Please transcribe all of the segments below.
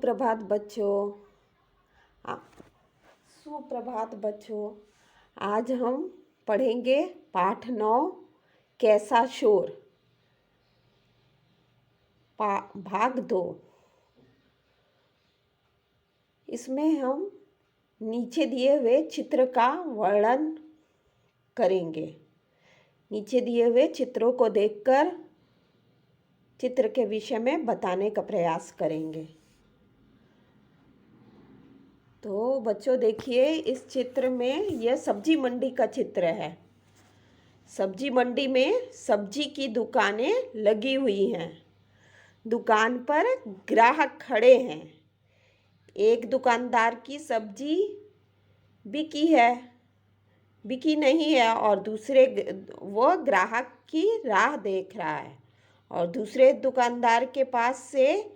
सुप्रभात बच्चों। आ- सुप्रभात बच्चों। आज हम पढ़ेंगे पाठ 9 कैसा शोर, भाग 2। इसमें हम नीचे दिए हुए चित्र का वर्णन करेंगे। नीचे दिए हुए चित्रों को देखकर चित्र के विषय में बताने का प्रयास करेंगे। तो बच्चों देखिए, इस चित्र में यह सब्जी मंडी का चित्र है। सब्जी मंडी में सब्जी की दुकानें लगी हुई हैं। दुकान पर ग्राहक खड़े हैं। एक दुकानदार की सब्जी बिकी नहीं है और दूसरे वो ग्राहक की राह देख रहा है। और दूसरे दुकानदार के पास से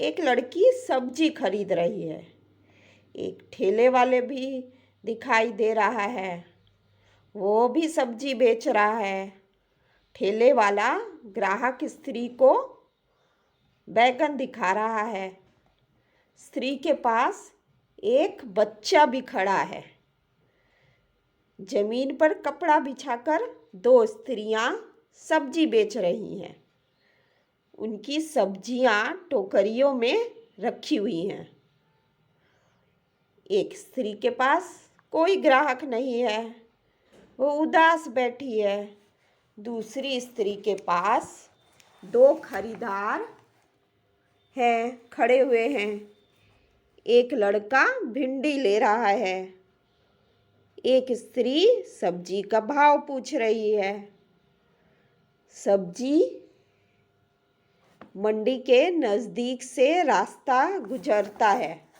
एक लड़की सब्जी खरीद रही है। एक ठेले वाले भी दिखाई दे रहा है, वो भी सब्जी बेच रहा है। ठेले वाला ग्राहक स्त्री को बैगन दिखा रहा है। स्त्री के पास एक बच्चा भी खड़ा है। जमीन पर कपड़ा बिछाकर 2 स्त्रियां सब्जी बेच रही हैं। उनकी सब्जियां टोकरियों में रखी हुई हैं। एक स्त्री के पास कोई ग्राहक नहीं है, वो उदास बैठी है। दूसरी स्त्री के पास 2 खरीदार हैं, खड़े हुए हैं। एक लड़का भिंडी ले रहा है। एक स्त्री सब्जी का भाव पूछ रही है। सब्जी मंडी के नज़दीक से रास्ता गुजरता है।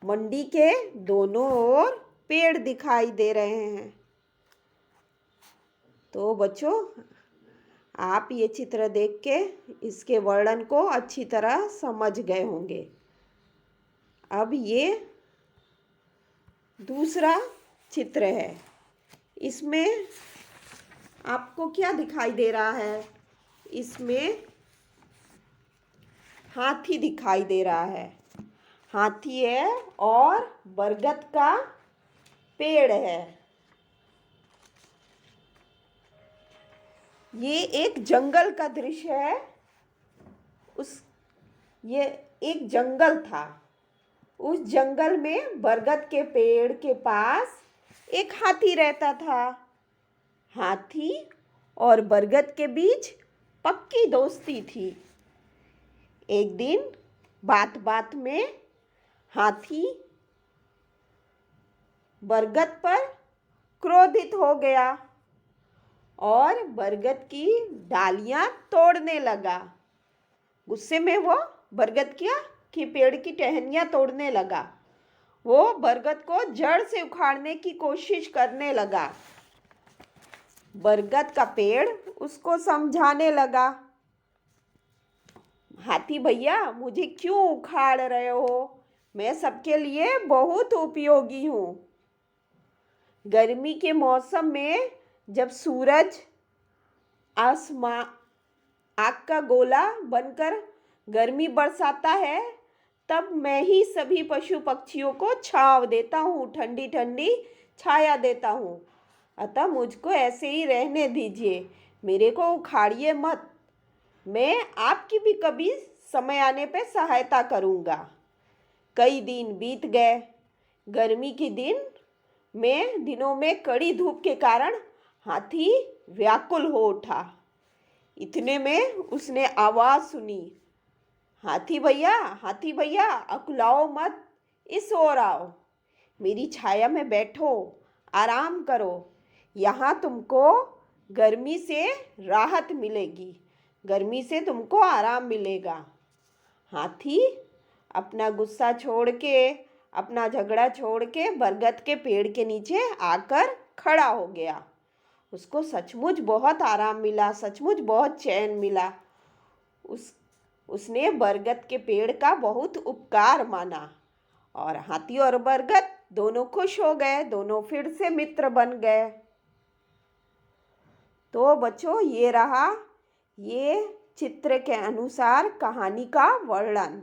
मंडी के दोनों ओर पेड़ दिखाई दे रहे हैं। तो बच्चों, आप ये चित्र देख के इसके वर्णन को अच्छी तरह समझ गए होंगे। अब ये दूसरा चित्र है। इसमें आपको क्या दिखाई दे रहा है? इसमें हाथी दिखाई दे रहा है। हाथी है और बरगद का पेड़ है। ये एक जंगल का दृश्य है। ये एक जंगल था। उस जंगल में बरगद के पेड़ के पास एक हाथी रहता था। हाथी और बरगद के बीच पक्की दोस्ती थी। एक दिन बात बात में हाथी बरगद पर क्रोधित हो गया और बरगद की डालियां तोड़ने लगा। गुस्से में वो बरगद की पेड़ की टहनियां तोड़ने लगा। वो बरगद को जड़ से उखाड़ने की कोशिश करने लगा। बरगद का पेड़ उसको समझाने लगा, हाथी भैया, मुझे क्यों उखाड़ रहे हो? मैं सबके लिए बहुत उपयोगी हूँ। गर्मी के मौसम में जब सूरज आग का गोला बनकर गर्मी बरसाता है, तब मैं ही सभी पशु पक्षियों को छांव देता हूँ, ठंडी ठंडी छाया देता हूँ। अतः मुझको ऐसे ही रहने दीजिए, मेरे को उखाड़िए मत। मैं आपकी भी कभी समय आने पे सहायता करूँगा। कई दिन बीत गए। गर्मी के दिनों में कड़ी धूप के कारण हाथी व्याकुल हो उठा। इतने में उसने आवाज़ सुनी, हाथी भैया, अकुलाओ मत, इस ओर आओ, मेरी छाया में बैठो, आराम करो। यहाँ तुमको गर्मी से राहत मिलेगी, गर्मी से तुमको आराम मिलेगा। हाथी अपना गुस्सा छोड़ के, अपना झगड़ा छोड़ के बरगद के पेड़ के नीचे आकर खड़ा हो गया। उसको सचमुच बहुत आराम मिला, सचमुच बहुत चैन मिला। उसने बरगद के पेड़ का बहुत उपकार माना और हाथी और बरगद दोनों खुश हो गए, दोनों फिर से मित्र बन गए। तो बच्चों, ये रहा ये चित्र के अनुसार कहानी का वर्णन।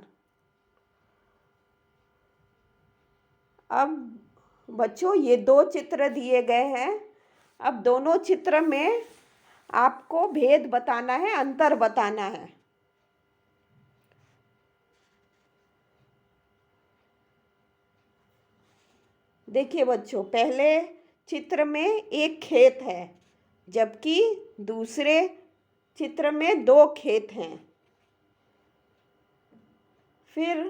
अब बच्चों ये दो चित्र दिए गए हैं। अब दोनों चित्र में आपको भेद बताना है, अंतर बताना है। देखिए बच्चों, पहले चित्र में एक खेत है, जबकि दूसरे चित्र में दो खेत हैं। फिर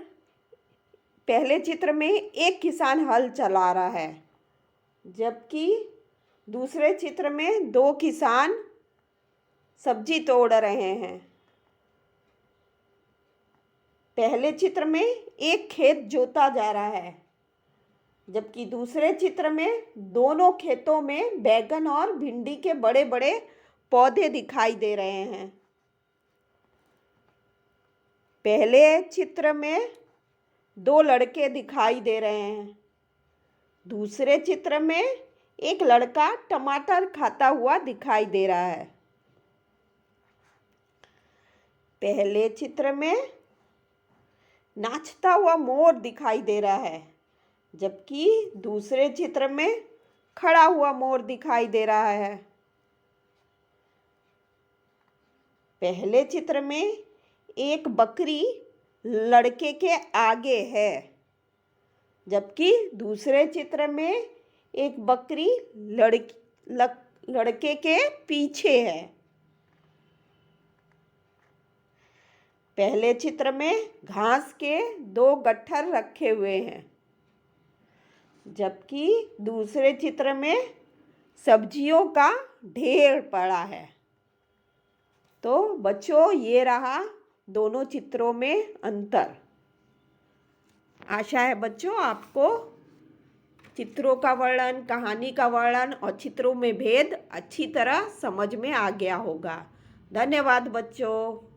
पहले चित्र में एक किसान हल चला रहा है, जबकि दूसरे चित्र में दो किसान सब्जी तोड़ रहे हैं। पहले चित्र में एक खेत जोता जा रहा है, जबकि दूसरे चित्र में दोनों खेतों में बैगन और भिंडी के बड़े बड़े पौधे दिखाई दे रहे हैं। पहले चित्र में दो लड़के दिखाई दे रहे हैं। दूसरे चित्र में एक लड़का टमाटर खाता हुआ दिखाई दे रहा है। पहले चित्र में नाचता हुआ मोर दिखाई दे रहा है, जबकि दूसरे चित्र में खड़ा हुआ मोर दिखाई दे रहा है। पहले चित्र में एक बकरी लड़के के आगे है, जबकि दूसरे चित्र में एक बकरी लड़के के पीछे है। पहले चित्र में घास के दो गट्ठर रखे हुए हैं, जबकि दूसरे चित्र में सब्जियों का ढेर पड़ा है। तो बच्चों, ये रहा दोनों चित्रों में अंतर। आशा है बच्चों आपको चित्रों का वर्णन, कहानी का वर्णन और चित्रों में भेद अच्छी तरह समझ में आ गया होगा। धन्यवाद बच्चों।